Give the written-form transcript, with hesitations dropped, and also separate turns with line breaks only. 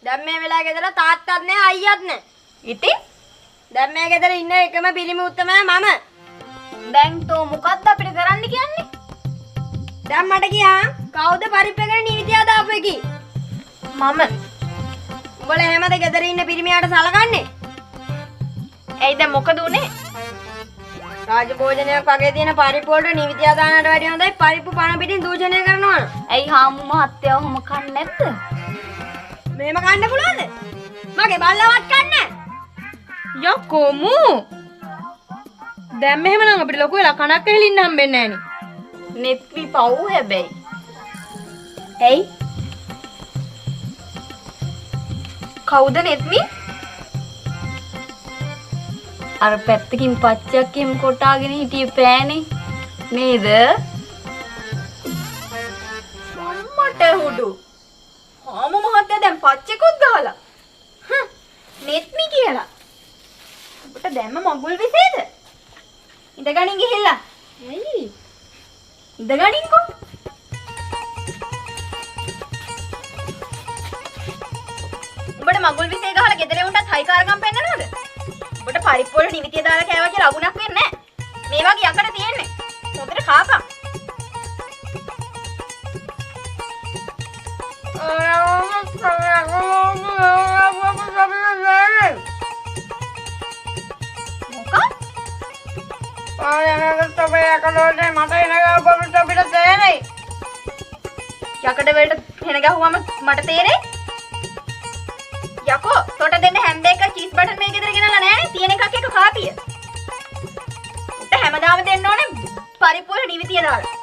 දැන් මේ වෙලාව ගෙදර තාත්තත් නැහැ අයියත් නැහැ.
ඉතින්
දැන් මේ ගෙදර ඉන්න එකම පිළිමි උත්තමයා මම.
දැන් තෝ මොකද්ද අපිට කරන්න කියන්නේ?
දැන් මට කියා කවුද පරිප්පේකට නීතිය දාපු එකි?
මම.
උඹලා හැමද ගෙදර ඉන්න පිරිමියාට සලකන්නේ?
ඇයි දැන් මොකද උනේ?
රාජභෝජනයක් වගේ තියෙන පරිප්පු වලට නීතිය දානට වැඩිය හොඳයි පරිප්පු පණ පිටින් දූෂණය කරනවා.
ඇයි හාමු මහත්තයා ඔහොම කන්නේ නැද්ද?
මේම කන්න පුළුවන්ද? මගේ බල්ලවත් කන්නේ.
යකෝ මූ. දැන් මෙහෙමනම් අපිට ලොකු වෙලා කණක් ඇහිලින්න හම්බෙන්නේ නැහනේ.
නෙත්වි පව් හැබැයි. ඇයි? කවුද නෙත්මි? අර පැත්තකින් පච්චයක් එහෙම කොටාගෙන හිටියේ පෑනේ නේද? මම්මට හුඩු. හාමු මහත්තයා දැන් පච්චෙකුත් ගහලා. නෙත්මි කියලා. ඔබට දැම්ම මගුල් විසේද? ඉඳගනින් ගිහිල්ලා. ඇයි? ඉඳගනින්කෝ. උඹට මගුල් විසේ ගහලා ගෙදර උන්ටත් හයිකාරකම් පෙන්නනවද? උඹට පරිප්පු වල නිවිතිය දාලා කෑවා කියලා අගුණක් වෙන්නේ නැහැ. මේ වගේ යකඩ තියෙන්නේ. හොඳට කාපන්. යකඩ වලට හෙන ගහුවම මට තේරෙයි. යකෝ තොට දෙන්න හැම්බේකර් චීස් බටර් මේ ගෙදර ගෙනල්ලා නෑනේ. තියෙන එකක් එක කාපිය. උට හැමදාම දෙන්න ඕනේ පරිප්පු වල නිවිතිය දාලා.